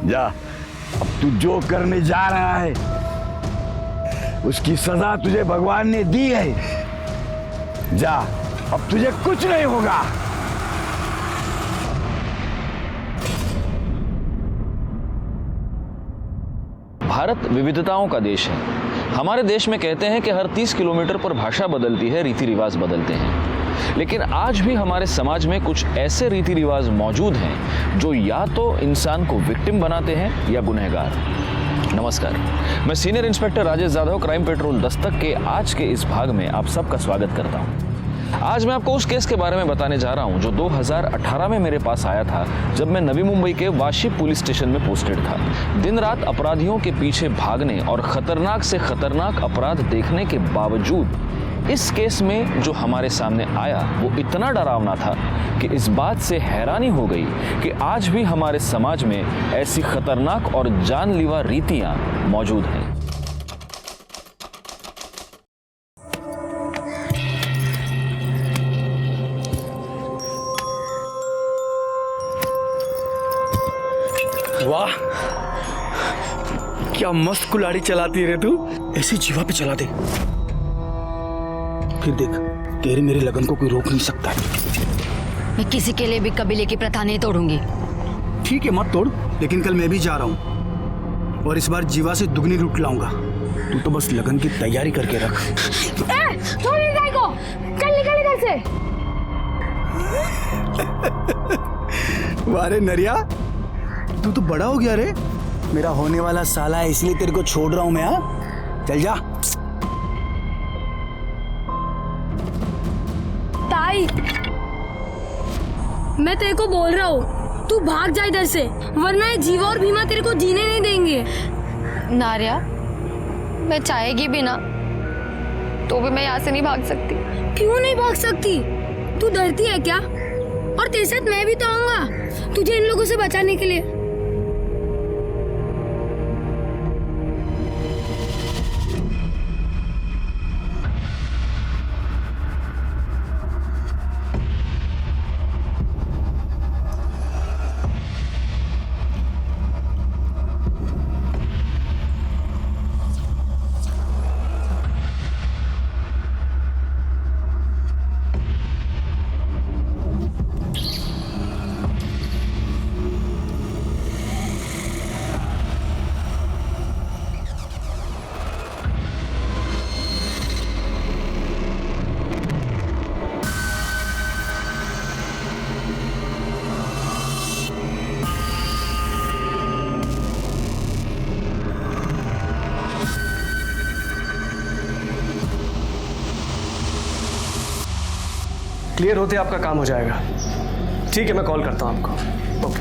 जा, अब तू जो करने जा रहा है उसकी सजा तुझे भगवान ने दी है। जा, अब तुझे कुछ नहीं होगा। भारत विविधताओं का देश है। हमारे देश में कहते हैं कि हर 30 किलोमीटर पर भाषा बदलती है, रीति रिवाज बदलते हैं। लेकिन आज भी हमारे समाज में कुछ ऐसे रीति रिवाज मौजूद हैं जो या तो इंसान को विक्टिम बनाते हैं या गुनहगार। नमस्कार, मैं senior inspector Rajesh Jadhav, crime petrol Dastak के आज के इस भाग में आप सबका स्वागत करता हूं। आज मैं आपको उस केस के बारे में बताने जा रहा हूं जो 2018 में मेरे पास आया था, जब मैं नवी मुंबई के वाशी पुलिस स्टेशन में पोस्टेड था। दिन रात अपराधियों के पीछे भागने और खतरनाक से खतरनाक अपराध देखने के बावजूद इस केस में जो हमारे सामने आया वो इतना डरावना था कि इस बात से हैरानी हो गई कि आज भी हमारे समाज में ऐसी खतरनाक और जानलेवा रीतियां मौजूद हैं। वाह, क्या मस्त कुल्हाड़ी चलाती है रे तू। ऐसे जीवा पे चला दे, फिर देख तेरे मेरे लगन को कोई रोक नहीं सकता। मैं किसी के लिए भी कबीले की प्रथा नहीं तोड़ूंगी। ठीक है, मत तोड़, लेकिन कल मैं भी जा रहा हूँ और इस बार जीवा से दुगनी लूट लाऊंगा। तू तो बस लगन की तैयारी करके रख। छोड़ गाय को, चल निकल इधर से। वारे नरिया, तू तो बड़ा हो गया रे। मेरा होने वाला साला है, इसलिए तेरे को छोड़ रहा हूँ मैं। हाँ, चल जा। ताई, मैं तेरे को बोल रहा हूँ, तू भाग जा इधर से, वरना ये जीवा और भीमा तेरे को जीने नहीं देंगे। नारिया, मैं चाहेगी भी ना तो भी मैं यहाँ से नहीं भाग सकती। क्यों नहीं भाग सकती? तू डरती है क्या? और तेरे साथ मैं भी तो आऊंगा तुझे इन लोगों से बचाने के लिए। क्लियर होते आपका काम हो जाएगा। ठीक है, मैं कॉल करता हूं आपको। ओके।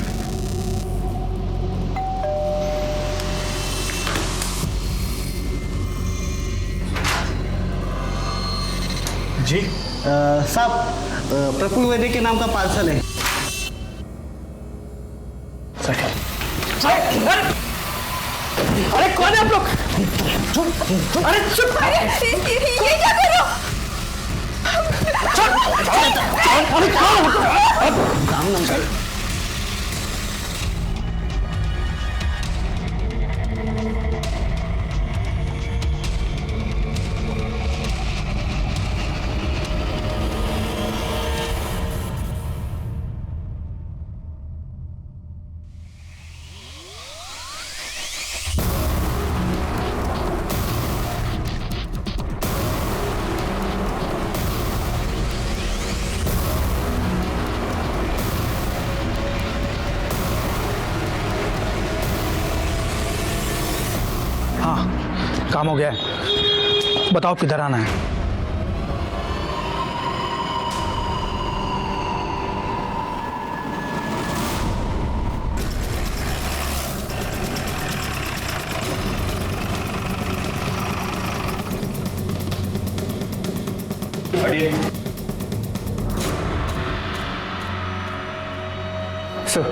जी साहब, प्रफुल्ल वैद्य के नाम का पार्सल है। अरे कौन है आप लोग? अरे चुप! ये क्या कर रहे हो? काम हो गया है। बताओ किधर आना है? सर,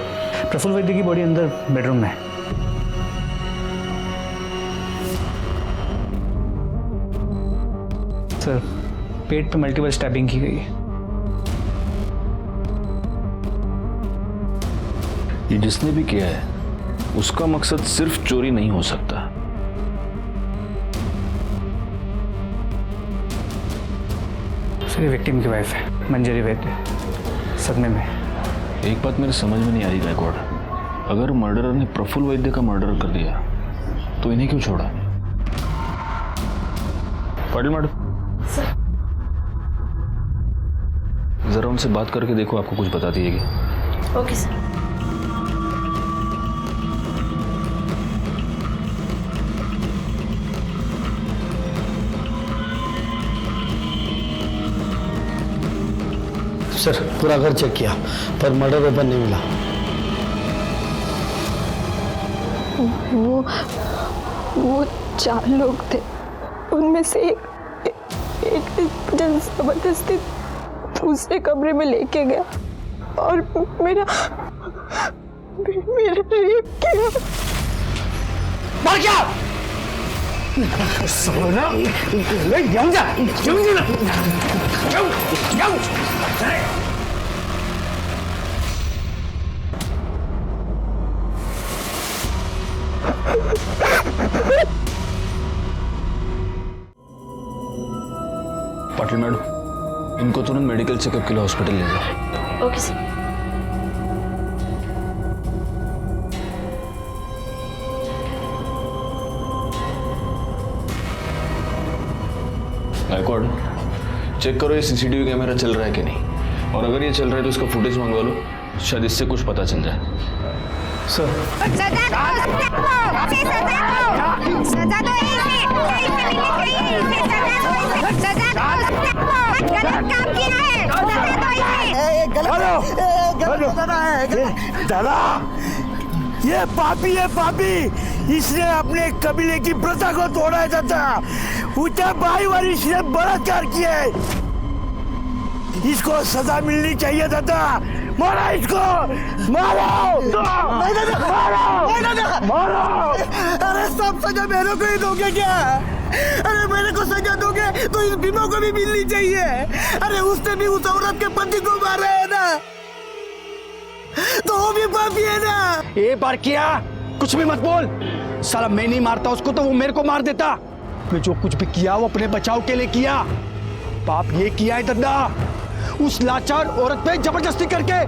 प्रफुल्ल वैद्य की बॉडी अंदर बेडरूम में है। सर, पेट पे मल्टीपल स्टैबिंग की गई है। ये जिसने भी किया है उसका मकसद सिर्फ चोरी नहीं हो सकता। सर, ये विक्टिम की वाइफ है, मंजरी वैद्य, सदमे में। एक बात मेरे समझ में नहीं आ रही गायकवाड़, अगर मर्डरर ने प्रफुल्ल वैद्य का मर्डर कर दिया तो इन्हें क्यों छोड़ा? पाटिल मैडम, जरा उनसे बात करके देखो, आपको कुछ बता दिएगी। Okay sir. सर, पूरा घर चेक किया पर मर्डर वेपन नहीं मिला। वो 4 लोग थे, उनमें से एक जबरदस्ती दूसरे कमरे में लेके गया और मेरा रेप किया। मार क्या? सोना, ले जाऊं जा, जाऊं। पाटिल मैडम, इनको तुरंत मेडिकल चेकअप के लिए हॉस्पिटल ले जाओ। Okay sir. गायकवाड़, चेक करो ये सीसीटीवी कैमरा चल रहा है कि नहीं, और अगर ये चल रहा है तो इसका फुटेज मंगवा लो, शायद इससे कुछ पता चल जाए। सर, सजा दो इसे, गलत काम किया है, दादा, ये पापी है, पापी। इसने अपने कबीले की प्रथा को तोड़ा है दादा। उठा भाई वाली इसने बलात्कार किया है। इसको सजा मिलनी चाहिए दादा। मारो इसको, मारो, मारो। अरे सब सजा मेरे को ही दोगे क्या? अरे मेरे को सजा दोगे तो इस भीमो को भी मिलनी चाहिए। अरे उसने भी उस औरत के पति को मारा है ना, तो वो भी पापी है ना। एक बार किया, कुछ भी मत बोल। साला मैं नहीं मारता उसको तो वो मेरे को मार देता। मैं जो कुछ भी किया वो अपने बचाव के लिए किया। पाप ये किया है दादा, उस लाचार औरत पे जबरदस्ती करके।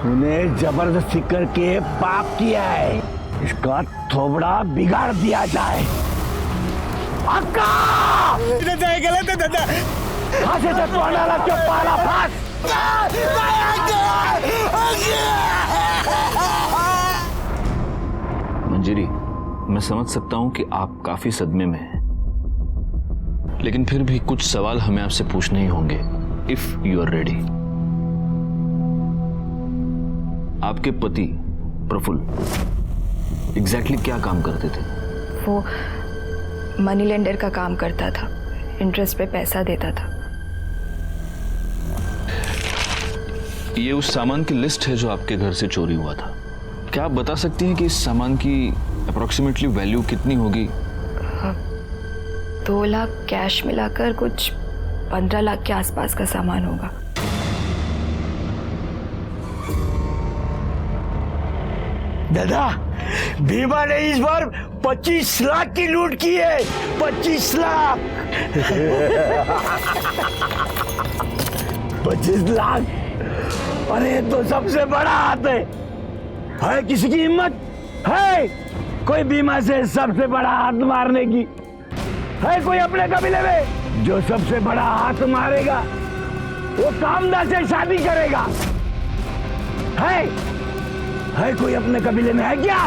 तूने जबरदस्ती करके पाप किया है, इसका थोबड़ा बिगाड़ दिया जाए। अक्का! गलत है दादा। फांसी से तोड़ना क्यों पाला फांस? मंजरी, मैं समझ सकता हूं कि आप काफी सदमे में हैं, लेकिन फिर भी कुछ सवाल हमें आपसे पूछने ही होंगे, इफ यू आर रेडी। आपके पति प्रफुल्ल एग्जैक्टली क्या काम करते थे? वो मनी लेंडर का काम करता था, इंटरेस्ट पे पैसा देता था। ये उस सामान की लिस्ट है जो आपके घर से चोरी हुआ था। क्या आप बता सकती हैं कि इस सामान की अप्रोक्सीमेटली वैल्यू कितनी होगी? 2 लाख कैश मिलाकर कुछ 15 लाख के आसपास का सामान होगा। दादा, भीमा ने इस बार 25 लाख की लूट की है। 25 लाख 25 लाख। अरे ये तो सबसे बड़ा हाथ है किसी की हिम्मत है कोई भीमा से सबसे बड़ा हाथ मारने की? है कोई अपने कबीले में जो सबसे बड़ा हाथ मारेगा वो कामदा से शादी करेगा? है है कोई अपने कबीले में है क्या?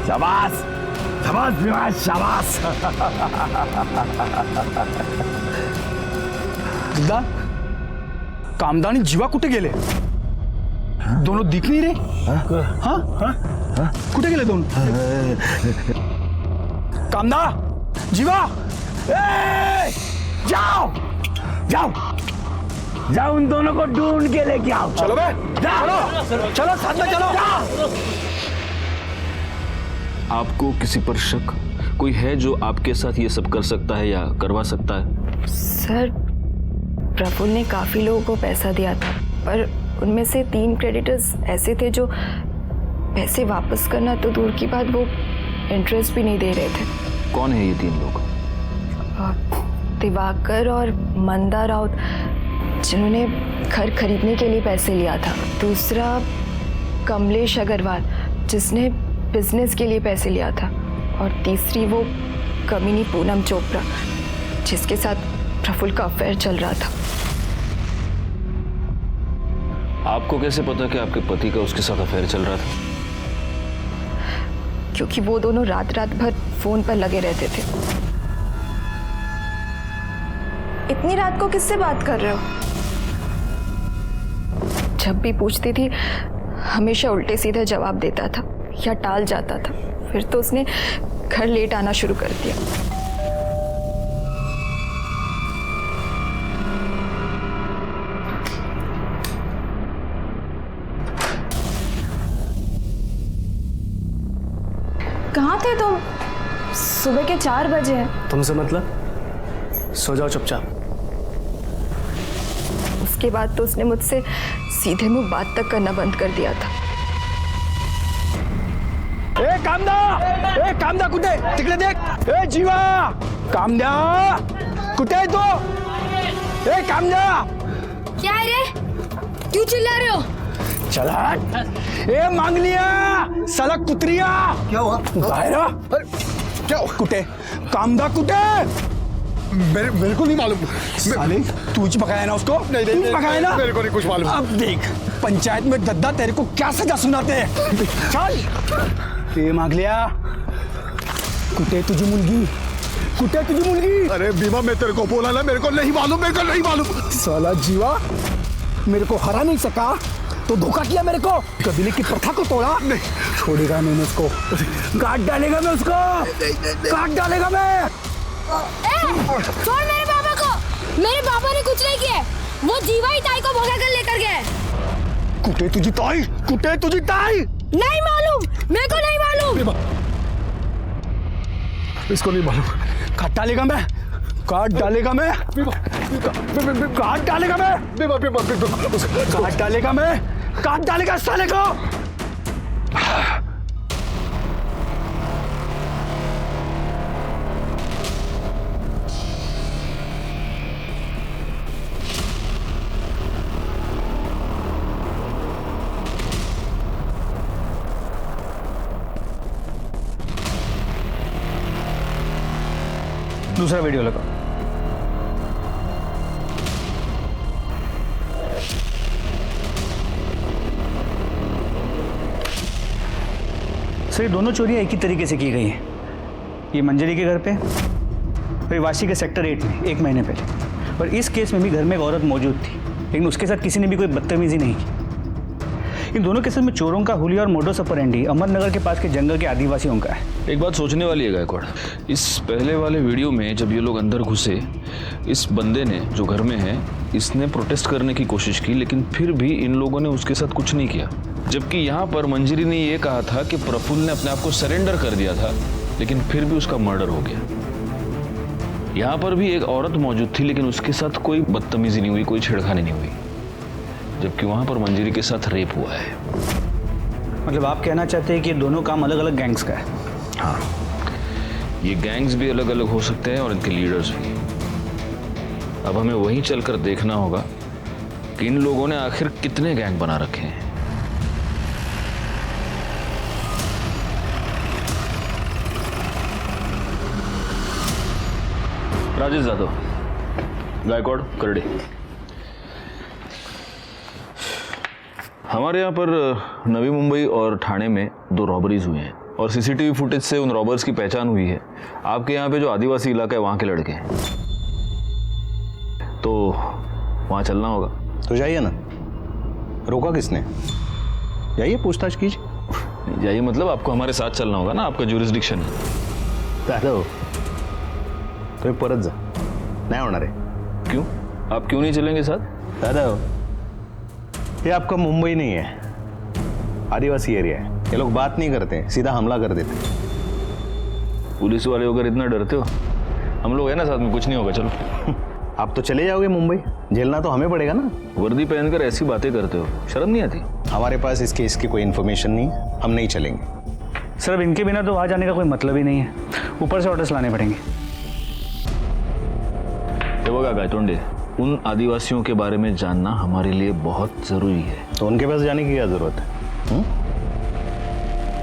शाबाश शाबाश विवाह शाबाश। दादा कामदा आणि जीवा कुठे गेले? दोनों दिख नहीं रहे। हाँ कुठे गेले दोन? कामदा जीवा जाओ जाओ जाओ उन दोनों को ढूंढ के लेके आओ। चलो बे चलो चलो साथ में चलो। आपको किसी पर शक कोई है जो आपके साथ ये सब कर सकता है या करवा सकता है? सर प्रफुल्ल ने काफ़ी लोगों को पैसा दिया था, पर उनमें से 3 क्रेडिटर्स ऐसे थे जो पैसे वापस करना तो दूर की बात, वो इंटरेस्ट भी नहीं दे रहे थे। कौन है ये 3 लोग? दिवाकर और मंदा राउत, जिन्होंने घर खरीदने के लिए पैसे लिया था। दूसरा कमलेश अग्रवाल, जिसने बिजनेस के लिए पैसे लिया था। और तीसरी वो कमीनी पूनम चोपड़ा, जिसके साथ प्रफुल्ल का अफेयर चल रहा था। आपको कैसे पता कि आपके पति का उसके साथ अफेयर चल रहा था? क्योंकि वो दोनों रात रात भर फोन पर लगे रहते थे। इतनी रात को किससे बात कर रहे हो? जब भी पूछती थी हमेशा उल्टे सीधे जवाब देता था या टाल जाता था। फिर तो उसने घर लेट आना शुरू कर दिया। कहाँ थे तुम? सुबह के 4 बजे हैं। तुमसे मतलब? सो जाओ चुपचाप। उसके बाद तो उसने मुझसे सीधे मुंह बात तक करना बंद कर दिया था। ए कामदा कुठे? तिकडे देख। ए जीवा कामदा कुठे आहे तो? ए कामदा क्या है रे? क्यों चिल्ला रहे हो? चला। ए मांगलिया साला कुत्रिया, क्या हुआ? बाहेर आ. क्या कुठे? कामदा कुठे? मेरे को नहीं मालूम। साले तूच पकाया ना उसको? नहीं तूच पकाया ना? मेरे को नहीं कुछ मालूम। अब देख पंचायत में दद्दा तेरे को क्या सजा सुनाते हैं। चल। ए मांगलिया कुठे तुझी मुलगी? कुठे तुझी मुलगी? अरे बीमा मैं तेरे को बोला ना, मेरे को नहीं मालूम। साला जीवा मेरे को हरा नहीं सका तो धोखा किया मेरे को। कबीले की प्रथा को तोड़ा। नहीं छोड़ेगा मैंने उसको, काट डालेगा मैं उसको, काट डालेगा मैं। छोड़ मेरे पापा को। मेरे पापा ने कुछ नहीं किया। वो जीवा ही ताई को भगा कर लेकर गए। कुठे तुझी ताई? कुठे तुझी ताई? नहीं मालूम, मेरे को नहीं मालूम। इसको नहीं मालूम। काट डालेगा मैं, काट डालेगा मैं, काट डालेगा मैं, काट डालेगा मैं, काट डालेगा साले को। दूसरा वीडियो लगाओ। सर ये दोनों चोरियां एक ही तरीके से की गई हैं। ये मंजरी के घर पे और ये वाशी के सेक्टर 8 में 1 महीने पहले। और इस केस में भी घर में एक औरत मौजूद थी, लेकिन उसके साथ किसी ने भी कोई बदतमीजी नहीं की। इन दोनों केसेस में चोरों का हुलिया और मोडस ऑपरेंडी अमरनगर के पास के जंगल के आदिवासियों का है। एक बात सोचने वाली है गायकवाड़, इस पहले वाले वीडियो में जब ये लोग अंदर घुसे, इस बंदे ने जो घर में है इसने प्रोटेस्ट करने की कोशिश की, लेकिन फिर भी इन लोगों ने उसके साथ कुछ नहीं किया। जबकि यहाँ पर मंजरी ने ये कहा था कि प्रफुल्ल ने अपने आप को सरेंडर कर दिया था, लेकिन फिर भी उसका मर्डर हो गया। यहाँ पर भी एक औरत मौजूद थी, लेकिन उसके साथ कोई बदतमीजी नहीं हुई, कोई छेड़खानी नहीं हुई, जबकि वहां पर मंजरी के साथ रेप हुआ है। मतलब आप कहना चाहते हैं कि ये दोनों काम अलग अलग गैंग्स का है? हाँ, ये गैंग्स भी अलग अलग हो सकते हैं और इनके लीडर्स भी। अब हमें वहीं चलकर देखना होगा कि इन लोगों ने आखिर कितने गैंग बना रखे हैं। राजेश यादव, गायकवाड़, करडे। हमारे यहाँ पर नवी मुंबई और ठाणे में 2 रॉबरीज हुए हैं और सीसीटीवी फुटेज से उन रॉबर्स की पहचान हुई है। आपके यहाँ पे जो आदिवासी इलाका है वहाँ के लड़के हैं, तो वहाँ चलना होगा। तो जाइए ना, रोका किसने? जाइए, पूछताछ कीजिए। नहीं जाइए मतलब आपको हमारे साथ चलना होगा ना, आपका ज्यूरिसडिक्शन है। दादा तो परत जा, नहीं होणार है। क्यों? आप क्यों नहीं चलेंगे साथ? दादा ये आपका मुंबई नहीं है, आदिवासी एरिया है। ये लोग बात नहीं करते, सीधा हमला कर देते। पुलिस वाले होकर इतना डरते हो? हम लोग हैं ना साथ में, कुछ नहीं होगा, चलो। आप तो चले जाओगे मुंबई, झेलना तो हमें पड़ेगा ना। वर्दी पहनकर ऐसी बातें करते हो, शर्म नहीं आती? हमारे पास इस केस की कोई इन्फॉर्मेशन नहीं है, हम नहीं चलेंगे। सर अब इनके बिना तो वहाँ जाने का कोई मतलब ही नहीं है, ऊपर से ऑर्डर्स लाने पड़ेंगे। ये बघा गायतोंडे, उन आदिवासियों के बारे में जानना हमारे लिए बहुत जरूरी है। तो उनके पास जाने की क्या जरूरत है?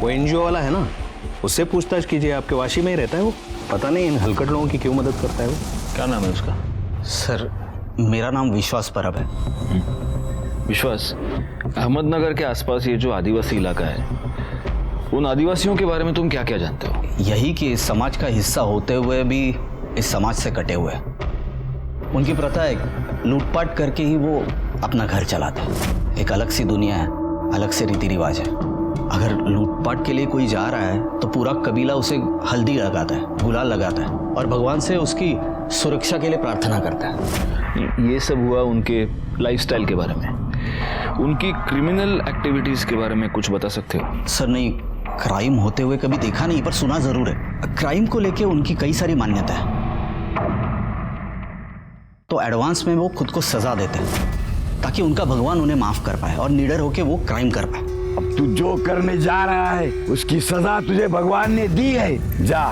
वो एनजीओ वाला है ना, उससे पूछताछ कीजिए। आपके वाशी में ही रहता है वो, पता नहीं इन हलकट लोगों की क्यों मदद करता है वो। क्या नाम है उसका? सर मेरा नाम विश्वास परब है। विश्वास, अहमदनगर के आसपास ये जो आदिवासी इलाका है, उन आदिवासियों के बारे में तुम क्या क्या जानते हो? यही कि इस समाज का हिस्सा होते हुए भी इस समाज से कटे हुए हैं। उनकी प्रथा है, लूटपाट करके ही वो अपना घर चलाते हैं। एक अलग सी दुनिया है, अलग से रीति रिवाज है। अगर लूटपाट के लिए कोई जा रहा है तो पूरा कबीला उसे हल्दी लगाता है, गुलाल लगाता है और भगवान से उसकी सुरक्षा के लिए प्रार्थना करता है। ये सब हुआ उनके लाइफस्टाइल के बारे में। उनकी क्रिमिनल एक्टिविटीज के बारे में कुछ बता सकते हो? सर नहीं, क्राइम होते हुए कभी देखा नहीं, पर सुना जरूर है। क्राइम को लेके उनकी कई सारी मान्यता है, तो एडवांस में वो खुद को सजा देते हैं ताकि उनका भगवान उन्हें माफ कर पाए और निडर होके वो क्राइम कर पाए। अब तू जो करने जा रहा है उसकी सजा तुझे भगवान ने दी है, जा,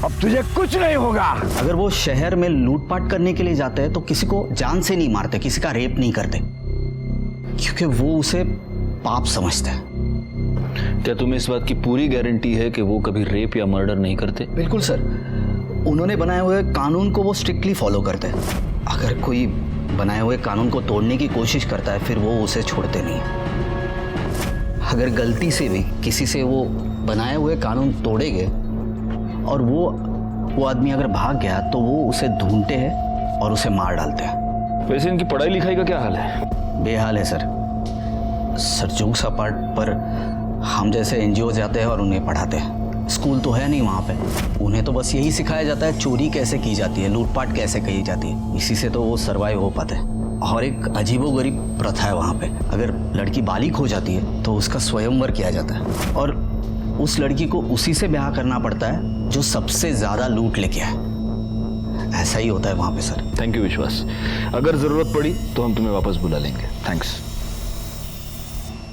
अब तुझे कुछ नहीं होगा। अगर वो शहर में लूटपाट करने के लिए जाते हैं तो किसी को जान से नहीं मारते, किसी का रेप नहीं करते, क्योंकि वो उसे पाप समझते हैं। क्या तुम्हें इस बात की पूरी गारंटी है कि वो कभी रेप या मर्डर नहीं करते? बिल्कुल सर, उन्होंने बनाए हुए कानून को वो स्ट्रिक्टली फॉलो करते हैं। अगर कोई बनाए हुए कानून को तोड़ने की कोशिश करता है फिर वो उसे छोड़ते नहीं। अगर गलती से भी किसी से वो बनाए हुए कानून तोड़ेंगे और वो आदमी अगर भाग गया तो वो उसे ढूंढते हैं और उसे मार डालते हैं। वैसे इनकी पढ़ाई लिखाई का क्या हाल है? बेहाल है सर। जोक्स अपार्ट, पर हम जैसे एनजीओ जाते हैं और उन्हें पढ़ाते हैं। स्कूल तो है नहीं वहाँ पे, उन्हें तो बस यही सिखाया जाता है चोरी कैसे की जाती है, लूटपाट कैसे की जाती है। इसी से तो वो सर्वाइव हो पाते हैं। और एक अजीबोगरीब प्रथा है वहाँ पे, अगर लड़की बालिग हो जाती है तो उसका स्वयंवर किया जाता है और उस लड़की को उसी से ब्याह करना पड़ता है जो सबसे ज्यादा लूट लेके आए। ऐसा ही होता है वहाँ पे सर। थैंक यू विश्वास, अगर जरूरत पड़ी तो हम तुम्हें वापस बुला लेंगे। थैंक्स।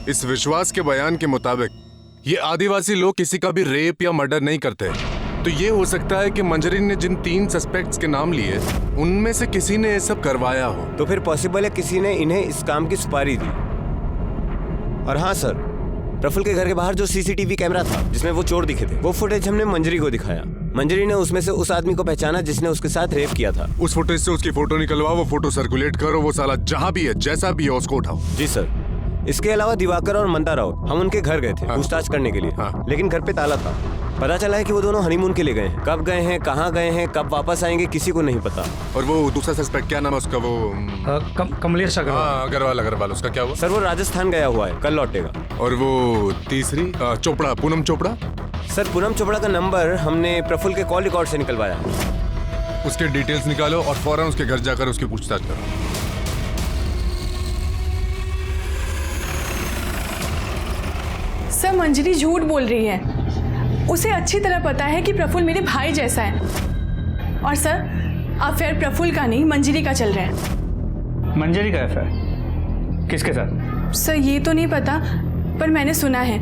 इस विश्वास के बयान के मुताबिक ये आदिवासी लोग किसी का भी रेप या मर्डर नहीं करते, तो ये हो सकता है कि मंजरी ने जिन 3 सस्पेक्ट्स के नाम लिए उनमें से किसी ने ये सब करवाया हो। तो फिर पॉसिबल है किसी ने इन्हें इस काम की सुपारी दी। और हाँ सर, प्रफुल्ल के घर के बाहर जो सीसीटीवी कैमरा था जिसमें वो चोर दिखे थे, वो फुटेज हमने मंजरी को दिखाया। मंजरी ने उसमें से उस आदमी को पहचाना जिसने उसके साथ रेप किया था। उस फुटेज से उसकी फोटो निकलवाओ, वो फोटो सर्कुलेट करो, वो साला जहाँ भी है जैसा भी है उसको उठाओ। जी सर। इसके अलावा दिवाकर और मंदा राउत, हम उनके घर गए थे पूछताछ करने के लिए, लेकिन घर पे ताला था। पता चला है कि वो दोनों हनीमून के लिए गए हैं। कब गए हैं, कहाँ गए हैं, कब वापस आएंगे, किसी को नहीं पता। और वो दूसरा सस्पेक्ट क्या नाम है उसका? वो कमलेश अग्रवाल, उसका क्या हुआ? सर वो राजस्थान गया हुआ है, कल लौटेगा। और वो तीसरी चोपड़ा, पूनम चोपड़ा? सर पूनम चोपड़ा का नंबर हमने प्रफुल्ल के कॉल रिकॉर्ड से निकलवाया। उसके डिटेल्स निकालो और फौरन उसके घर जाकर उसकी पूछताछ करो। सर मंजरी झूठ बोल रही है। उसे अच्छी तरह पता है कि प्रफुल्ल मेरे भाई जैसा है। और सर अफेयर प्रफुल्ल का नहीं मंजरी का चल रहा है। मंजरी का अफेयर किसके साथ? सर ये तो नहीं पता, पर मैंने सुना है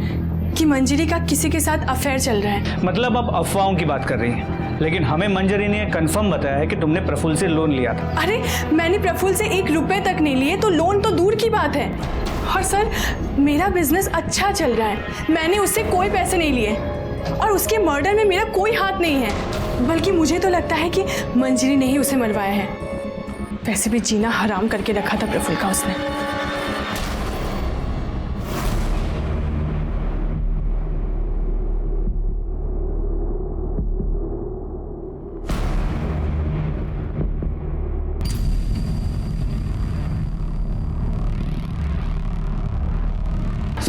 कि मंजरी का किसी के साथ अफेयर चल रहा है। मतलब आप अफवाहों की बात कर रही हैं, लेकिन हमें मंजरी ने कंफर्म बताया है कि तुमने प्रफुल्ल से लोन लिया था। अरे मैंने प्रफुल्ल से 1 रुपए तक नहीं लिए, तो लोन तो दूर की बात है। और सर मेरा बिजनेस अच्छा चल रहा है, मैंने उससे कोई पैसे नहीं लिए और उसके मर्डर में मेरा कोई हाथ नहीं है। बल्कि मुझे तो लगता है कि मंजरी ने ही उसे मरवाया है। वैसे भी जीना हराम करके रखा था प्रफुल्ल का उसने।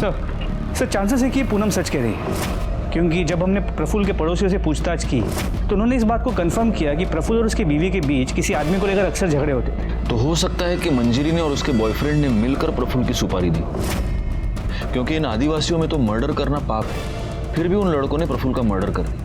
सर चांसेस है कि पूनम सच कह रही है, क्योंकि जब हमने प्रफुल्ल के पड़ोसियों से पूछताछ की तो उन्होंने इस बात को कंफर्म किया कि प्रफुल्ल और उसकी बीवी के बीच किसी आदमी को लेकर अक्सर झगड़े होते थे। तो हो सकता है कि मंजरी ने और उसके बॉयफ्रेंड ने मिलकर प्रफुल्ल की सुपारी दी, क्योंकि इन आदिवासियों में तो मर्डर करना पाप है, फिर भी उन लड़कों ने प्रफुल्ल का मर्डर कर दिया।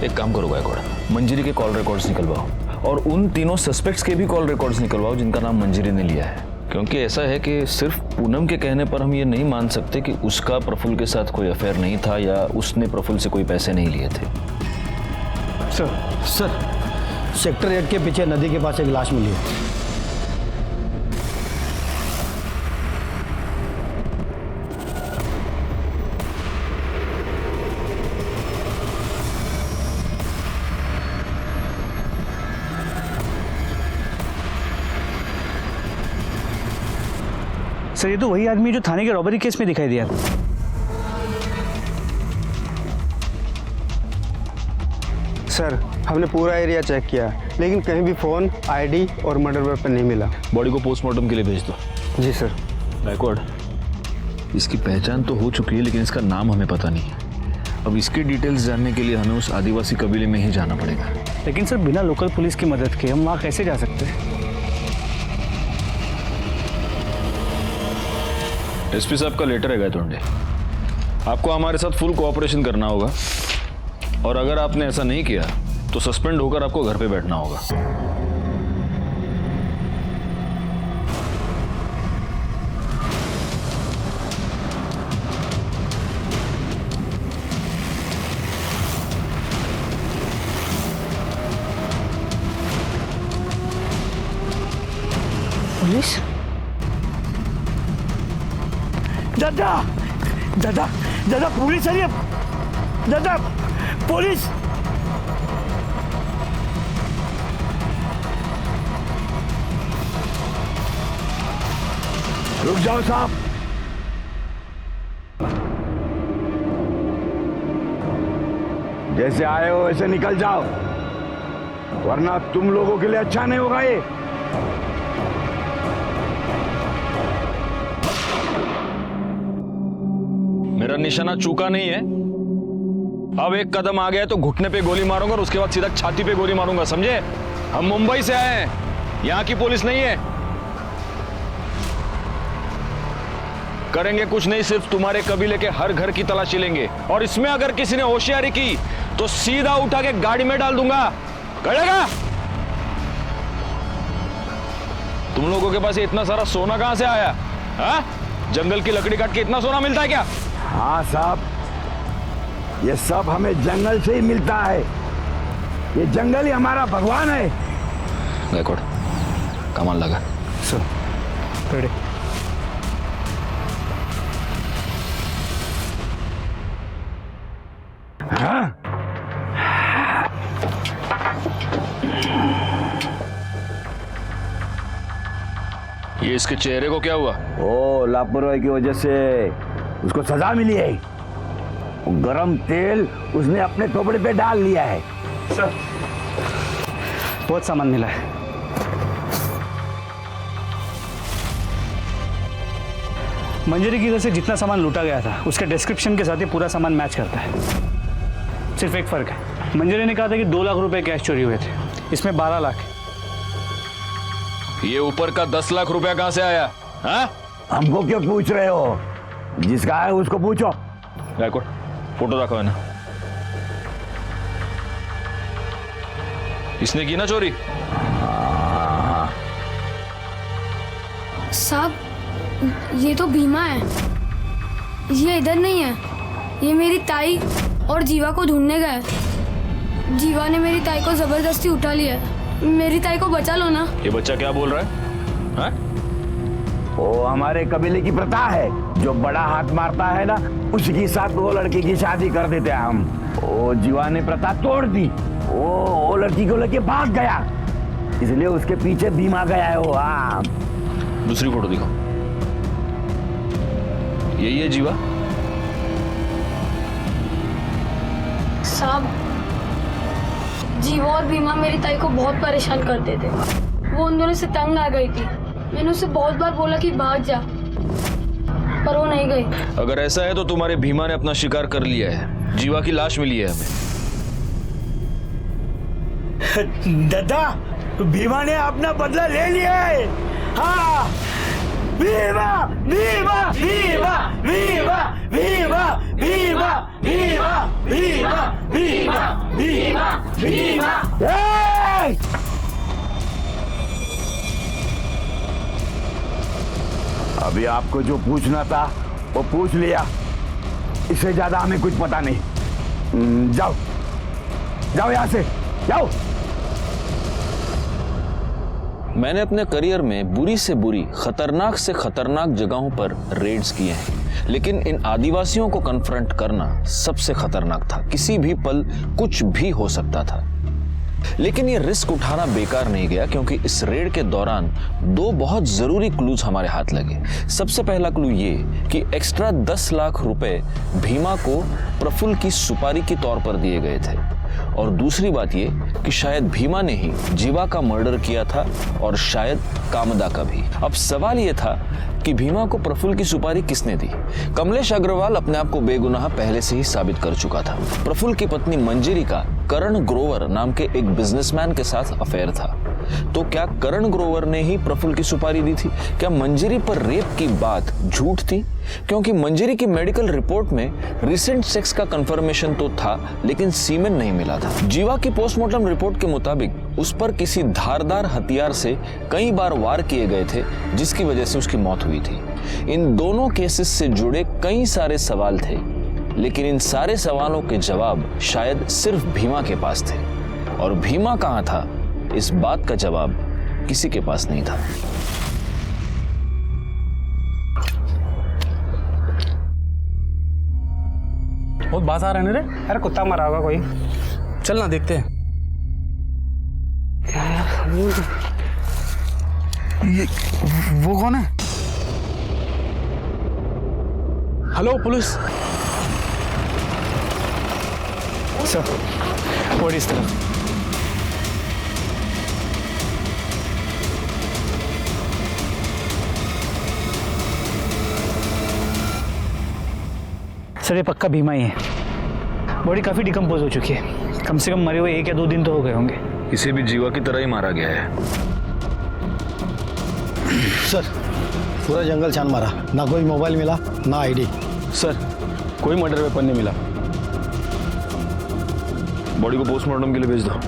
एक काम करो गायकवाड़, मंजरी के कॉल रिकॉर्ड्स निकलवाओ और उन तीनों सस्पेक्ट्स के भी कॉल रिकॉर्ड्स निकलवाओ जिनका नाम मंजरी ने लिया है, क्योंकि ऐसा है कि सिर्फ पूनम के कहने पर हम ये नहीं मान सकते कि उसका प्रफुल्ल के साथ कोई अफेयर नहीं था या उसने प्रफुल्ल से कोई पैसे नहीं लिए थे। सर सेक्टर 8 के पीछे नदी के पास एक लाश मिली है। सर ये तो वही आदमी है जो थाने के रॉबरी केस में दिखाई दिया था। सर हमने पूरा एरिया चेक किया लेकिन कहीं भी फ़ोन, आईडी और मर्डर वेपन नहीं मिला। बॉडी को पोस्टमार्टम के लिए भेज दो। जी सर। गायकवाड़, इसकी पहचान तो हो चुकी है लेकिन इसका नाम हमें पता नहीं है। अब इसकी डिटेल्स जानने के लिए हमें उस आदिवासी कबीले में ही जाना पड़ेगा। लेकिन सर बिना लोकल पुलिस की मदद के हम वहाँ कैसे जा सकते हैं? एसपी साहब का लेटर है गायतोंडे, आपको हमारे साथ फुल कोऑपरेशन करना होगा और अगर आपने ऐसा नहीं किया तो सस्पेंड होकर आपको घर पे बैठना होगा। पुलिस? दादा दादा दादा पुलिस आ रही है। दादा पुलिस! रुक जाओ साहब। जैसे आए हो वैसे निकल जाओ, वरना तुम लोगों के लिए अच्छा नहीं होगा ये। मेरा निशाना चूका नहीं है। अब एक कदम आ गया तो घुटने पे गोली मारूंगा और उसके बाद सीधा छाती पे गोली मारूंगा, समझे? हम मुंबई से आए हैं, यहाँ की पुलिस नहीं है। करेंगे कुछ नहीं, सिर्फ तुम्हारे कबीले के हर घर की तलाशी लेंगे और इसमें अगर किसी ने होशियारी की तो सीधा उठा के गाड़ी में डाल दूंगा। करेगा? तुम लोगों के पास ये इतना सारा सोना कहां से आया? हाँ? जंगल की लकड़ी काट के इतना सोना मिलता है क्या? हाँ साहब, ये सब हमें जंगल से ही मिलता है। ये जंगल ही हमारा भगवान है। गायकवाड़, कमाल लगा। Sir ready. हाँ? ये इसके चेहरे को क्या हुआ? ओ, लापरवाही की वजह से उसको सजा मिली है। गरम तेल उसने अपने कपड़े पे डाल लिया है। सर बहुत सामान मिला है। मंजरी की घर से जितना सामान लूटा गया था उसके डिस्क्रिप्शन के साथ ही पूरा सामान मैच करता है। सिर्फ एक फर्क है, मंजरी ने कहा था कि 2 लाख रुपए कैश चोरी हुए थे, इसमें 12 लाख है। ये ऊपर का 10 लाख रुपया कहां से आया? हाँ? हमको क्यों पूछ रहे हो? जिसका है उसको पूछो। गायकवाड़, फोटो रखो है ना। इसने की ना चोरी? साहब ये तो भीमा है, ये इधर नहीं है। ये मेरी ताई और जीवा को ढूंढने गए। जीवा ने मेरी ताई को जबरदस्ती उठा लिया। मेरी ताई को बचा लो ना। ये बच्चा क्या बोल रहा है? हाँ? वो हमारे कबीले की प्रथा है, जो बड़ा हाथ मारता है ना उसके साथ वो लड़की की शादी कर देते हैं हम। वो जीवा ने प्रथा तोड़ दी, वो लड़की को लेके भाग गया, इसलिए उसके पीछे भीमा गया है वो। हाँ, दूसरी फोटो दिखाओ। यही है जीवा? साहब जीवा और भीमा मेरी ताई को बहुत परेशान करते थे। वो उन दोनों से तंग आ गई थी। मैंने उसे बहुत बार बोला कि भाग जा, नहीं गई। अगर ऐसा है तो तुम्हारे भीमा ने अपना शिकार कर लिया है। जीवा की लाश मिली है हमें। दादा, भीमा ने अपना बदला ले लिया है। हाँ, भीमा भीमा भीमा भीमा भीमा भीमा भीमा भीमा भीमा भीमा भीमा। अभी आपको जो पूछना था वो पूछ लिया, इससे ज्यादा हमें कुछ पता नहीं। जाओ जाओ यहां से, जाओ। मैंने अपने करियर में बुरी से बुरी, खतरनाक से खतरनाक जगहों पर रेड्स किए हैं, लेकिन इन आदिवासियों को कन्फ्रंट करना सबसे खतरनाक था। किसी भी पल कुछ भी हो सकता था। लेकिन ये रिस्क उठाना बेकार नहीं गया, क्योंकि इस रेड के दौरान दो बहुत जरूरी क्लूज हमारे हाथ लगे। सबसे पहला क्लू ये कि एक्स्ट्रा 10 लाख रुपए भीमा को प्रफुल्ल की सुपारी के तौर पर दिए गए थे, और दूसरी बात ये कि शायद भीमा ने ही जीवा का मर्डर किया था, और शायद कामदा का भी। अब सवाल ये था कि भीमा को प्रफुल्ल की सुपारी किसने दी। कमलेश अग्रवाल अपने आप को बेगुनाह पहले से ही साबित कर चुका था। प्रफुल्ल की पत्नी मंजरी का करण ग्रोवर नाम के एक बिजनेसमैन के साथ अफेयर था, तो क्या करण ग्रोवर ने ही प्रफुल्ल की सुपारी दी थी? क्या मंजरी पर रेप की बात झूठ थी? क्योंकि मंजरी की मेडिकल रिपोर्ट में रिसेंट सेक्स का कंफर्मेशन तो था, लेकिन सीमेन नहीं मिला था। जीवा की पोस्टमार्टम रिपोर्ट के मुताबिक उस पर किसी धारदार हथियार से कई बार वार किए गए थे, जिसकी वजह से उसकी मौत हुई थी। इन दोनों केसेस से जुड़े कई सारे सवाल थे, लेकिन इन सारे सवालों के जवाब शायद सिर्फ भीमा के पास थे, और भीमा कहां था, इस बात का जवाब किसी के पास नहीं था। बहुत बात आ रहा है रे। अरे कुत्ता मरा होगा कोई। चल ना देखते हैं। ये वो कौन है? Hello police. सर, और इस तरफ। सर, ये पक्का भीमा ही है। बॉडी काफी डिकम्पोज हो चुकी है। कम से कम मरे हुए 1 या 2 दिन तो हो गए होंगे। इसे भी जीवा की तरह ही मारा गया है। सर, पूरा जंगल छान मारा, ना कोई मोबाइल मिला, ना आईडी। सर, कोई मर्डर वेपन नहीं मिला। बॉडी को पोस्टमार्टम के लिए भेज दो।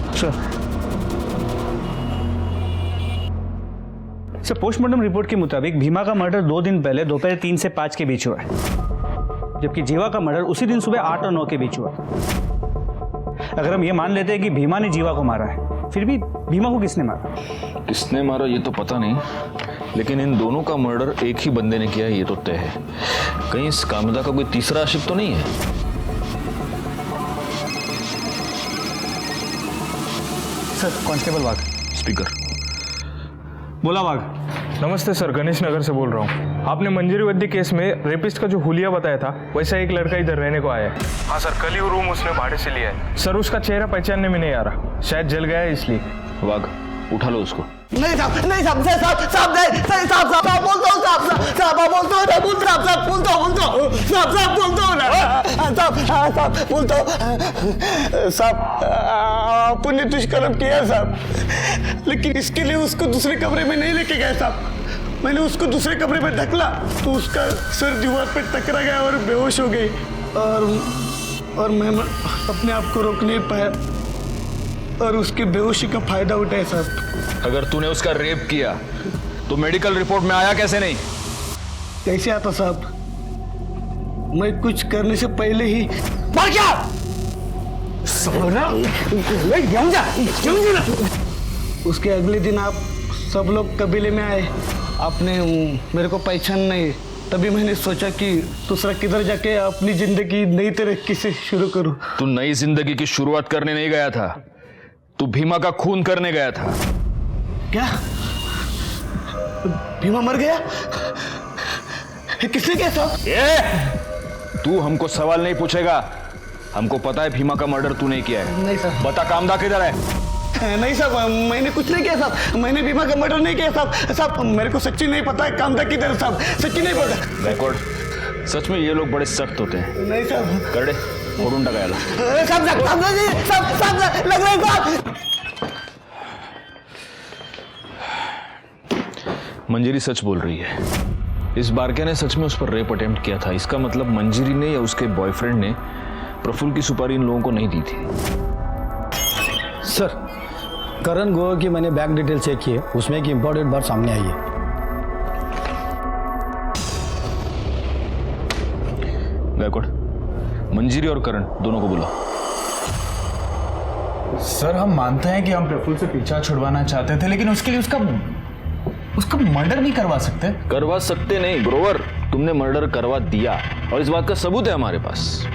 सर, पोस्टमार्टम रिपोर्ट के मुताबिक भीमा का मर्डर 2 दिन पहले दोपहर 3 से 5 के बीच हुआ है, जबकि जीवा का मर्डर उसी दिन सुबह 8 और 9 के बीच हुआ। अगर हम ये मान लेते हैं कि भीमा ने जीवा को मारा है, फिर भी भीमा को किसने मारा? किसने मारा ये तो पता नहीं, लेकिन इन दोनों का मर्डर एक ही बंदे ने किया है, ये तो तय है। कहीं इस कामदा का कोई तीसरा आशिक तो नहीं है? सर, कांस्टेबल वाघ। स्पीकर। बोला वाघ। नमस्ते सर, गणेश नगर से बोल रहा हूँ। आपने मंजरी वद्दी केस में रेपिस्ट का जो हुलिया बताया था, वैसा एक लड़का इधर रहने को आया है। हाँ सर, कल ही वो रूम उसने भाड़े से लिया है। सर, उसका चेहरा पहचानने में नहीं आ रहा, शायद जल गया है इसलिए। वाघ, उठा लो उसको। नहीं साहब, नहीं साहब, साहब साहब नहीं, साहब साहब साहब बोलता हूँ, साहब साहब साहब बोलता हूँ, साहब साहब बोलता हूँ, साहब साहब बोलता हूँ ना, साहब बोलता हूँ। साहब, आपने दुष्कर्म किया साहब, लेकिन इसके लिए उसको दूसरे कमरे में नहीं लेके गए साहब। मैंने उसको दूसरे कमरे में ढकला तो उसका सिर दीवार पे टकरा गया और बेहोश हो गई, और मैं अपने आप को रोक नहीं पाया और उसकी बेहोशी का फायदा उठाया साहब। अगर तूने उसका रेप किया तो मेडिकल रिपोर्ट में आया कैसे नहीं? कैसे आता साहब? मैं कुछ करने से पहले ही मर गया। उसके अगले दिन आप सब लोग कबीले में आए, आपने मेरे को पहचान नहीं, तभी मैंने सोचा कि दूसरा किधर जाके अपनी जिंदगी नई तरीके से शुरू करूं। तू नई जिंदगी की शुरुआत करने नहीं गया था, तू भीमा का खून करने गया था। क्या भीमा मर गया? किसने किया साहब? तू हमको सवाल नहीं पूछेगा, हमको पता है भीमा का मर्डर तूने किया है। नहीं सर। बता कामदा किधर है? नहीं साहब, मैंने कुछ नहीं किया साहब, मैंने भीमा का मर्डर नहीं किया साहब। साहब, मेरे को सच्ची नहीं पता है कामदा किधर है साहब, सच्ची नहीं पता। रिकॉर्ड सच में ये लोग बड़े सख्त होते हैं। नहीं साहब। करडे फोडून टाकायला। सब लग रहे साहब। मंजरी सच बोल रही है। इस बारके ने सच में उस पर रेप अटेम्प्ट किया था। इसका मतलब मंजरी ने या उसके बॉयफ्रेंड ने प्रफुल्ल की सुपारी इन लोगों को नहीं दी थी। सर, करण गोयल की मैंने बैंक डिटेल चेक की है, उसमें एक इंपॉर्टेंट बात सामने आई है। गायकवाड़, मंजरी और करण दोनों को बुला। सर, हम मानते हैं कि हम प्रफुल्ल से पीछा छुड़वाना चाहते थे, लेकिन उसके लिए उसका मर्डर नहीं करवा सकते। करवा सकते नहीं ग्रोवर, तुमने मर्डर करवा दिया और इस बात का सबूत है हमारे पास।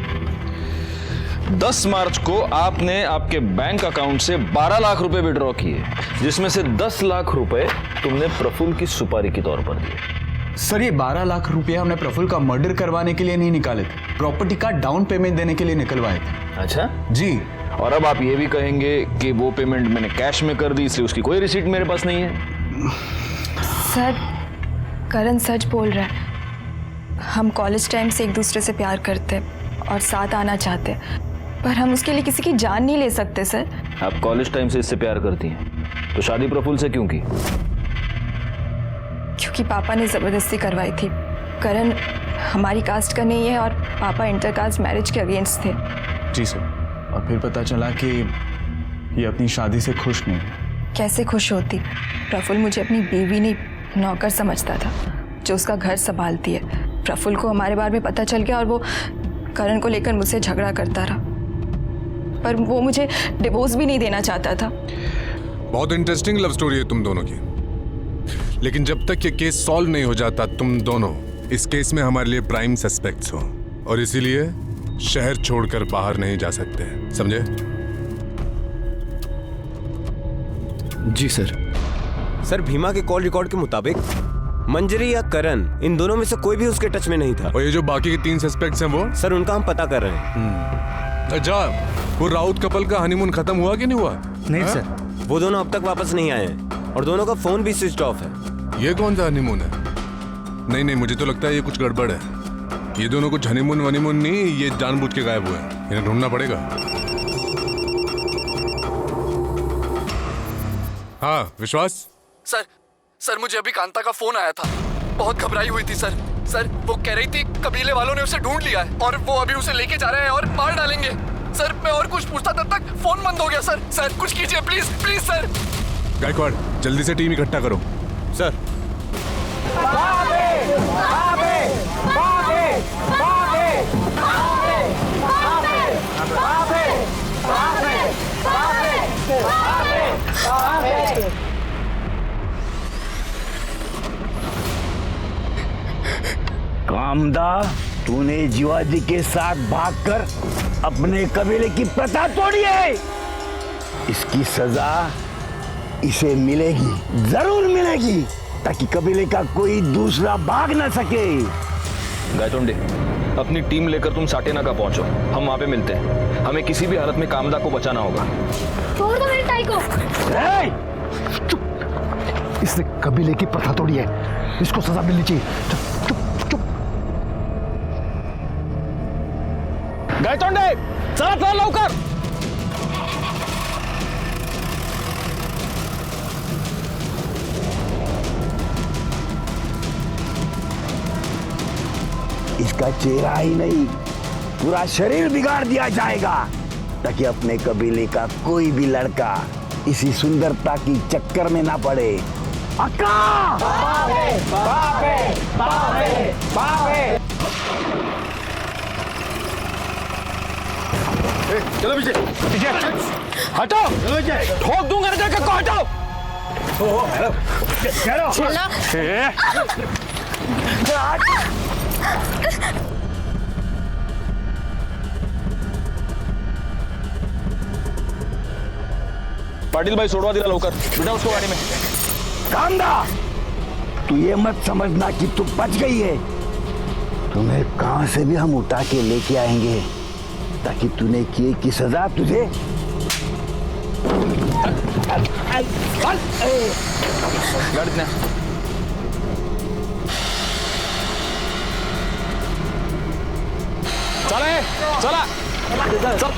10 मार्च को आपने आपके बैंक अकाउंट से 12 लाख रुपए विड्रॉ किए, जिसमें से 10 लाख रुपए तुमने प्रफुल्ल की सुपारी के तौर पर दिए। सर, ये 12 लाख रुपए हमने प्रफुल्ल का मर्डर करवाने के लिए नहीं निकाले थे, प्रॉपर्टी का डाउन पेमेंट देने के लिए निकलवाए थे। अच्छा जी। और अब आप ये भी कहेंगे कि वो पेमेंट मैंने कैश में कर दी, इसलिए उसकी कोई रिसीट मेरे पास नहीं है। सर, करण सच बोल रहा है। हम कॉलेज टाइम से एक दूसरे से प्यार करते और साथ आना चाहते, पर हम उसके लिए किसी की जान नहीं ले सकते। सर, आप कॉलेज टाइम से इससे प्यार करती हैं, तो शादी प्रफुल्ल से क्यों की? क्योंकि पापा ने ज़बरदस्ती करवाई थी। करण हमारी कास्ट का नहीं है और पापा इंटरकास्ट मैरिज के अगेंस्ट थे। जी सर, और फिर पता चला कि ये अपनी शादी से खुश नहीं है। कैसे खुश होती? प्रफुल्ल मुझे अपनी बीवी नहीं, नौकर समझता था जो उसका घर संभालती है। प्रफुल्ल को हमारे बारे में पता चल गया और वो करण को लेकर मुझसे झगड़ा करता रहा, पर वो मुझे डिवोर्स भी नहीं देना चाहता था। बहुत इंटरेस्टिंग लव स्टोरी है तुम दोनों की, लेकिन जब तक ये केस सॉल्व नहीं हो जाता, तुम दोनों इस केस में हमारे लिए प्राइम सस्पेक्ट्स हो और इसीलिए शहर छोड़कर बाहर नहीं जा सकते, समझे? जी सर। सर, भीमा के कॉल रिकॉर्ड के मुताबिक मंजरी या करण, इन दोनों में से कोई भी उसके टच में नहीं था। और ये जो बाकी के 3 सस्पेक्ट्स हैं वो? सर, उनका हम पता कर रहे हैं। अच्छा, वो राउत कपल का हनीमून खत्म हुआ कि नहीं हुआ? नहीं सर, वो दोनों अब तक वापस नहीं आए हैं और दोनों का फोन भी स्विच ऑफ है। ये कौन सा हनीमून है? नहीं, मुझे तो लगता है ये कुछ गड़बड़ है। ये दोनों कुछ हनीमून वनीमून नहीं, ये जानबूझ के गायब हुए हैं। इन्हें ढूंढना पड़ेगा। हाँ विश्वास। सर मुझे अभी कांता का फोन आया था, बहुत घबराई हुई थी सर, वो कह रही थी कबीले वालों ने उसे ढूंढ लिया है और वो अभी उसे लेके जा रहे हैं और मार डालेंगे। सर, मैं और कुछ पूछता तब तक फोन बंद हो गया। सर कुछ कीजिए प्लीज सर। गायकवाड़, जल्दी से टीम इकट्ठा करो। सर। कामदा, तूने जीवाजी के साथ भागकर अपने कबीले की प्रथा तोड़ी है। इसकी सजा इसे मिलेगी, जरूर मिलेगी, ताकि कबीले का कोई दूसरा भाग न सके। गायतोंडे, अपनी टीम लेकर तुम साटेना का पहुंचो, हम वहां पे मिलते हैं। हमें किसी भी हालत में कामदा को बचाना होगा। छोड़ दो मेरी ताई को। चुप! इसने कबीले की प्रथा तोड़ी है, इसको सजा मिलनी चाहिए। चुप। गायतोंडे, चला लवकर। इसका चेहरा ही नहीं, पूरा शरीर बिगाड़ दिया जाएगा, ताकि अपने कबीले का कोई भी लड़का इसी सुंदरता की चक्कर में ना पड़े। अक्का! बाबे, बाबे, बाबे, बाबे। चलो पीछे, हटो। ठोक दूंगा ना, को हटाओ। पाटिल भाई, सोडवा दिला लवकर, बिठा उसको गाड़ी में। कामदा, तू ये मत समझना कि तू बच गई है। तुम्हें कहां से भी हम उठा के लेके आएंगे, ताकि तूने किए की सजा तुझे। चला चल।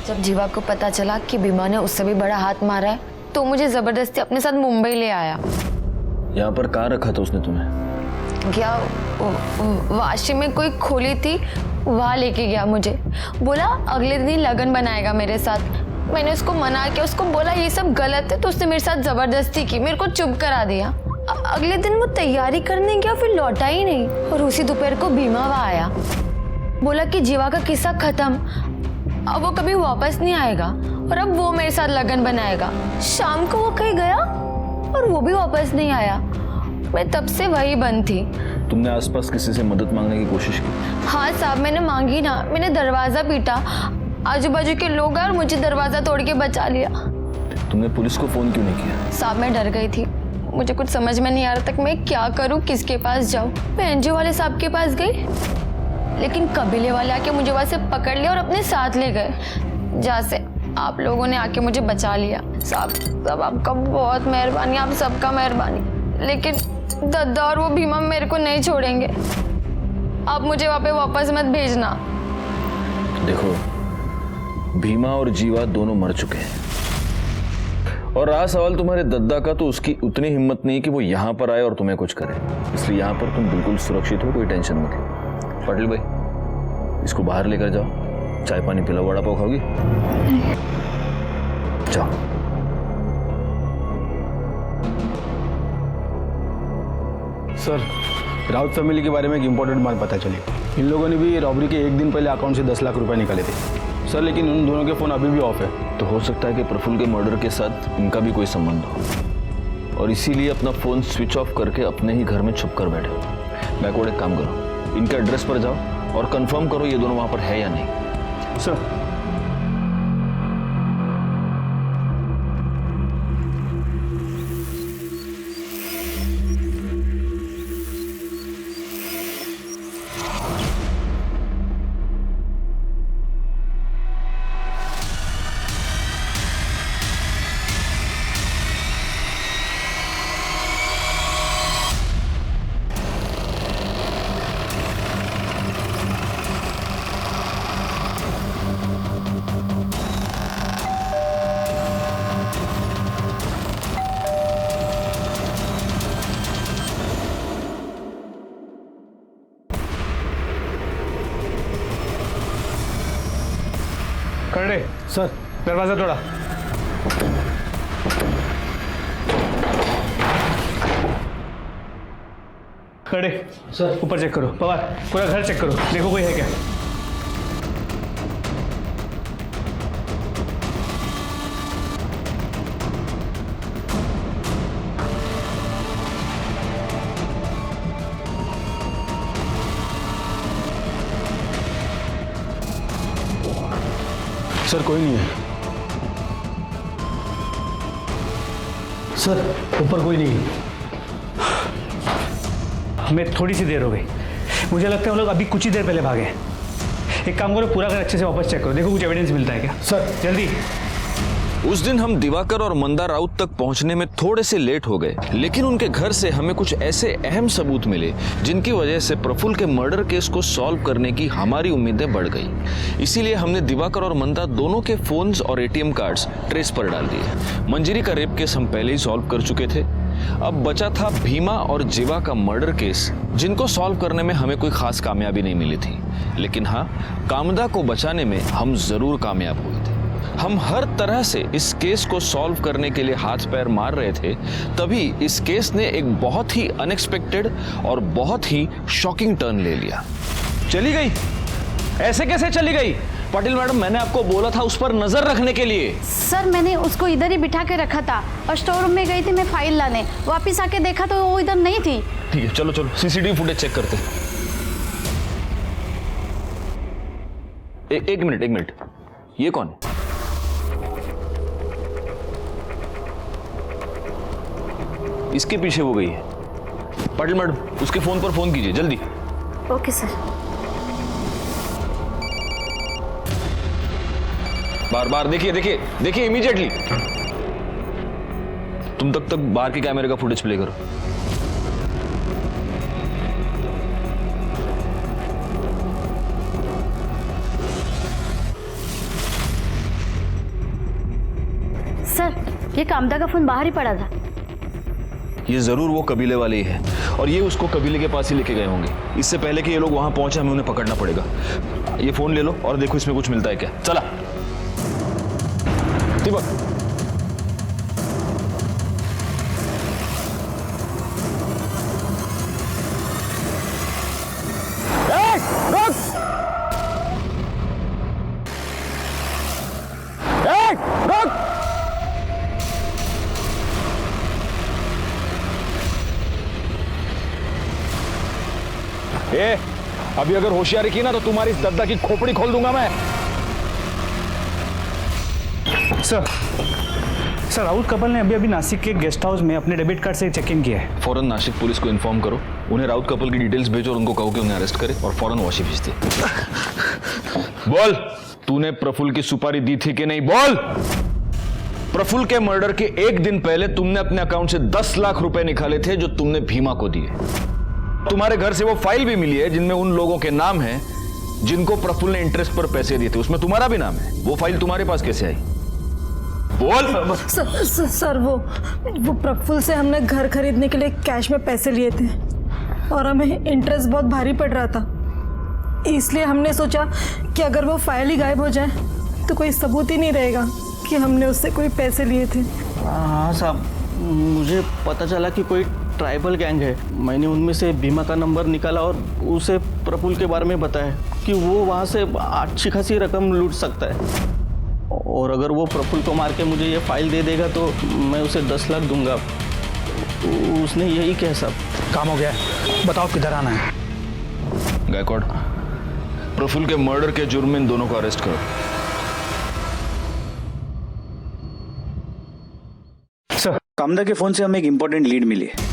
जब जीवा को पता चला कि भीमा ने उससे भी बड़ा हाथ मारा है तो मुझे जबरदस्ती अपने साथ मुंबई ले आया। यहाँ पर कहाँ रखा था उसने तुम्हें? क्या वाशी में कोई खोली थी, वहाँ लेके गया मुझे। बोला अगले दिन ही लगन बनाएगा मेरे साथ। मैंने उसको मना किया, उसको बोला ये सब गलत है, तो उसने मेरे साथ जबरदस्ती की, मेरे को चुप करा दिया। अगले दिन वो तैयारी करने गया, फिर लौटा ही नहीं। और उसी दोपहर को भीमा वहाँ आया, बोला कि जीवा का किस्सा खत्म, अब वो कभी वापस नहीं आएगा और अब वो मेरे साथ लगन बनाएगा। शाम को वो कहीं गया और वो भी वापस नहीं आया। मैं तब से वही बंद थी। तुमने आसपास किसी से मदद मांगने की कोशिश की? हाँ साहब, मैंने मांगी ना, मैंने दरवाजा पीटा, आजू बाजू के लोग आए और मुझे दरवाजा तोड़ के बचा लिया। तुमने पुलिस को फोन क्यों नहीं किया? साहब मैं डर गई थी, मुझे कुछ समझ में नहीं आ रहा था मैं क्या करूँ, किसके पास जाऊँ। मैं एनजीओ वाले साहब के पास गई, लेकिन कबीले वाले आके मुझे वहां से पकड़ लिया और अपने साथ ले गए, जहाँ से आप लोगों ने आके मुझे बचा लिया। साहब आपका बहुत मेहरबानी, आप सबका मेहरबानी। लेकिन दद्दा और वो भीमा मेरे को नहीं छोड़ेंगे, आप मुझे वहाँ पे वापस मत भेजना। देखो, भीमा और जीवा दोनों मर चुके हैं, और रहा सवाल तुम्हारे दद्दा का, तो उसकी उतनी हिम्मत नहीं कि वो यहाँ पर आए और तुम्हें कुछ करे। इसलिए यहाँ पर तुम बिल्कुल सुरक्षित हो, कोई टेंशन मत लो। पाटिल भाई, इसको बाहर लेकर जाओ, चाय पानी पिलाओ। वड़ा पाव खाओगी? जाओ। सर, राउत फैमिली के बारे में एक इम्पोर्टेंट बात पता चली। इन लोगों ने भी रॉबरी के एक दिन पहले अकाउंट से 10 लाख रुपए निकाले थे सर, लेकिन उन दोनों के फ़ोन अभी भी ऑफ है। तो हो सकता है कि प्रफुल्ल के मर्डर के साथ इनका भी कोई संबंध हो, और इसीलिए अपना फ़ोन स्विच ऑफ करके अपने ही घर में छुप कर बैठे हो। बैकवर्ड एक काम करो, इनके एड्रेस पर जाओ और कंफर्म करो ये दोनों वहाँ पर है या नहीं। सर, करड़े सर, दरवाजा तोड़ा। करड़े सर, ऊपर चेक करो। पवार, पूरा घर चेक करो, देखो कोई है क्या। सर कोई नहीं है। सर, ऊपर कोई नहीं है। हमें थोड़ी सी देर हो गई, मुझे लगता है हम लोग अभी कुछ ही देर पहले भागे। एक काम करो, पूरा घर अच्छे से वापस चेक करो, देखो कुछ एविडेंस मिलता है क्या। सर जल्दी। उस दिन हम दिवाकर और मंदा राउत तक पहुंचने में थोड़े से लेट हो गए, लेकिन उनके घर से हमें कुछ ऐसे अहम सबूत मिले जिनकी वजह से प्रफुल्ल के मर्डर केस को सॉल्व करने की हमारी उम्मीदें बढ़ गई। इसीलिए हमने दिवाकर और मंदा दोनों के फोन्स और एटीएम कार्ड्स ट्रेस पर डाल दिए। मंजरी का रेप केस हम पहले ही सॉल्व कर चुके थे, अब बचा था भीमा और जीवा का मर्डर केस, जिनको सॉल्व करने में हमें कोई खास कामयाबी नहीं मिली थी। लेकिन हाँ, कामदा को बचाने में हम जरूर कामयाब हुए थे। हम हर तरह से इस केस को सॉल्व करने के लिए हाथ पैर मार रहे थे, तभी इस केस ने एक बहुत ही अनएक्सपेक्टेड और बहुत ही शॉकिंग टर्न ले लिया। चली गई? ऐसे कैसे चली गई? पाटिल मैडम, मैंने आपको बोला था उस पर नजर रखने के लिए। सर, मैंने उसको इधर ही बिठा के रखा था और स्टोर रूम में गई थी मैं फाइल लाने, वापस आके देखा तो वो इधर नहीं थी। ठीक है, चलो चलो सीसीटीवी फुटेज चेक करते। एक मिनट, ये कौन है? इसके पीछे वो गई है। पाटिल मैडम, उसके फोन पर फोन कीजिए जल्दी। Okay sir. बार बार देखिए इमीडिएटली। तुम तक बाहर के कैमरे का फुटेज प्ले करो। सर, ये कामदा का फोन बाहर ही पड़ा था। ये जरूर वो कबीले वाले ही है और ये उसको कबीले के पास ही लेके गए होंगे। इससे पहले कि ये लोग वहां पहुंचे हमें उन्हें पकड़ना पड़ेगा। ये फोन ले लो और देखो इसमें कुछ मिलता है क्या। चला दीपक। ए, अभी अगर होशियारी की ना तो तुम्हारी इस दद्दा की खोपड़ी खोल दूंगा मैं। सर राउत कपल ने अभी नासिक के गेस्ट हाउस में अपने डेबिट कार्ड से चेक इन किया है। फौरन नासिक पुलिस को इन्फॉर्म करो, उन्हें राउत कपल की डिटेल्स भेजो और उनको कहो कि उन्हें अरेस्ट करे और फौरन वाशी भेज दे। बोल, तूने प्रफुल्ल की सुपारी दी थी कि नहीं? बोल। प्रफुल्ल के मर्डर के एक दिन पहले तुमने अपने अकाउंट से 10 लाख रुपए निकाले थे जो तुमने भीमा को दिए। तुम्हारे घर से वो फाइल भी मिली है जिनमें उन लोगों के नाम हैं जिनको प्रफुल्ल ने इंटरेस्ट पर पैसे दिए थे। उसमें तुम्हारा भी नाम है। वो फाइल तुम्हारे पास कैसे आई? बोल। सर वो प्रफुल्ल से हमने घर खरीदने के लिए कैश में पैसे लिए थे और हमें इंटरेस्ट बहुत भारी पड़ रहा था, इसलिए हमने सोचा कि अगर वो फाइल ही गायब हो जाए तो कोई सबूत ही नहीं रहेगा कि हमने उससे कोई पैसे लिए थे। हाँ साहब, मुझे पता चला कि कोई ट्राइबल गैंग है। मैंने उनमें से भीमा का नंबर निकाला और उसे प्रफुल्ल के बारे में बताया कि वो वहाँ से अच्छी खासी रकम लूट सकता है और अगर वो प्रफुल्ल को मार के मुझे ये फाइल दे देगा तो मैं उसे 10 लाख दूंगा। उसने यही कहा साहब। काम हो गया, बताओ किधर आना है। गायकवाड़, प्रफुल्ल के मर्डर के जुर्म में इन दोनों को अरेस्ट करो। सर, कामदा के फोन से हमें एक इंपॉर्टेंट लीड मिली है।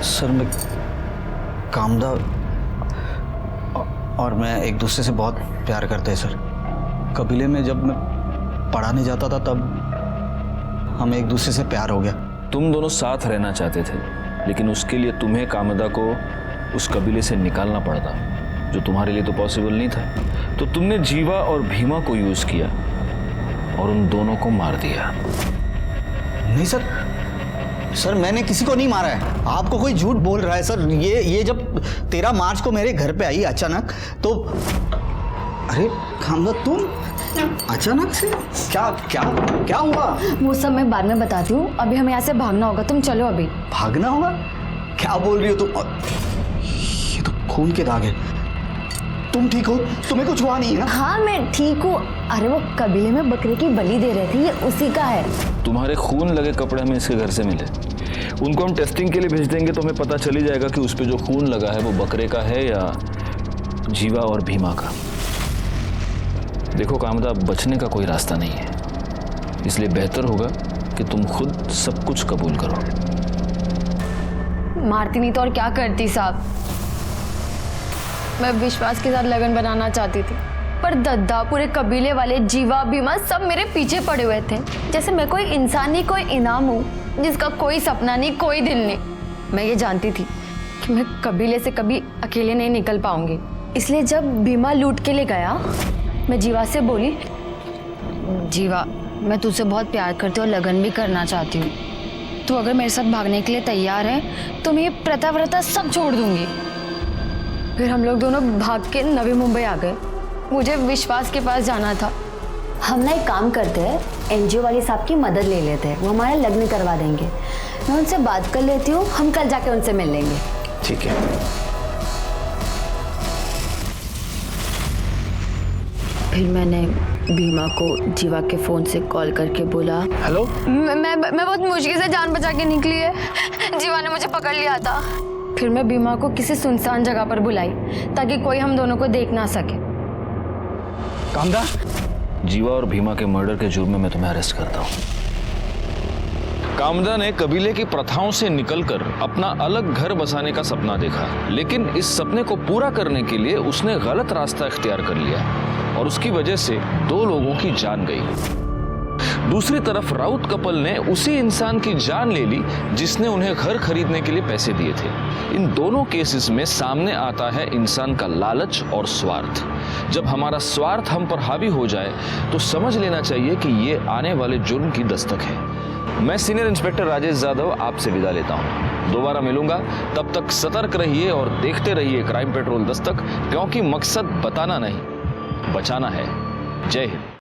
सर, मैं कामदा और मैं एक दूसरे से बहुत प्यार करते हैं सर। कबीले में जब मैं पढ़ाने जाता था तब हमें एक दूसरे से प्यार हो गया। तुम दोनों साथ रहना चाहते थे लेकिन उसके लिए तुम्हें कामदा को उस कबीले से निकालना पड़ता जो तुम्हारे लिए तो पॉसिबल नहीं था। तो तुमने जीवा और भीमा को यूज किया और उन दोनों को मार दिया। नहीं सर, मैंने किसी को नहीं मारा है। आपको कोई झूठ बोल रहा है सर। ये जब 13 मार्च को मेरे घर पे आई अचानक तो अरे कामदा, तुम अचानक से क्या हुआ? वो सब मैं बाद में बताती हूँ। अभी हमें यहाँ से भागना होगा, तुम चलो अभी। भागना होगा? क्या बोल रही हो तुम? ये तो खून के दाग है। तुम ठीक हो? तुम्हें कुछ हुआ नहीं है ना? हाँ मैं ठीक हूँ। अरे वो कबीले में बकरे की बलि दे रहे थे, ये उसी का है। तुम्हारे खून लगे कपड़े हमें इसके घर से मिले, उनको हम टेस्टिंग के लिए भेज देंगे तो हमें पता चल ही जाएगा कि उस पे जो खून लगा है वो बकरे का है या जीवा और भीमा का। देखो कामदा, बचने का कोई रास्ता नहीं है, इसलिए बेहतर होगा कि तुम खुद सब कुछ कबूल करो। मारती नहीं तो और क्या करती साहब। मैं विश्वास के साथ लगन बनाना चाहती थी पर दद्दा, पूरे कबीले वाले, जीवा, भीमा सब मेरे पीछे पड़े हुए थे। जैसे मैं कोई इंसान नहीं, कोई इनाम हूँ जिसका कोई सपना नहीं, कोई दिल नहीं। मैं ये जानती थी कि मैं कबीले से कभी अकेले नहीं निकल पाऊंगी। इसलिए जब भीमा लूट के लिए गया, मैं जीवा से बोली, जीवा मैं तुझसे बहुत प्यार करती हूँ और लगन भी करना चाहती हूँ। तू अगर मेरे साथ भागने के लिए तैयार है तो मैं ये प्रथा व्रता सब छोड़ दूंगी। फिर हम लोग दोनों भाग के नवी मुंबई आ गए। मुझे विश्वास के पास जाना था। हम ना एक काम करते हैं, एनजीओ वाली साहब की मदद ले लेते हैं, वो हमारा लग्न करवा देंगे। मैं उनसे बात कर लेती हूँ, हम कल जाके उनसे मिल लेंगे। ठीक है। फिर मैंने भीमा को जीवा के फोन से कॉल करके बोला, हेलो। मैं बहुत मुश्किल से जान बचा के निकली है, जीवा ने मुझे पकड़ लिया था। फिर मैं भीमा को किसी सुनसान जगह पर बुलाई ताकि कोई हम दोनों को देख ना सके। कामदा, जीवा और भीमा के मर्डर के जुर्म में मैं तुम्हें अरेस्ट करता हूँ। कामदा ने कबीले की प्रथाओं से निकलकर अपना अलग घर बसाने का सपना देखा, लेकिन इस सपने को पूरा करने के लिए उसने गलत रास्ता इख्तियार कर लिया और उसकी वजह से 2 लोगों की जान गई। दूसरी तरफ राउत कपल ने उसी इंसान की जान ले ली जिसने उन्हें घर खरीदने के लिए पैसे दिए थे। इन दोनों केसेस में सामने आता है इंसान का लालच और स्वार्थ। जब हमारा स्वार्थ हम पर हावी हो जाए तो समझ लेना चाहिए कि ये आने वाले जुर्म की दस्तक है। मैं सीनियर इंस्पेक्टर राजेश यादव आपसे विदा लेता हूँ। दोबारा मिलूंगा, तब तक सतर्क रहिए और देखते रहिए क्राइम पेट्रोल दस्तक, क्योंकि मकसद बताना नहीं, बचाना है। जय हिंद।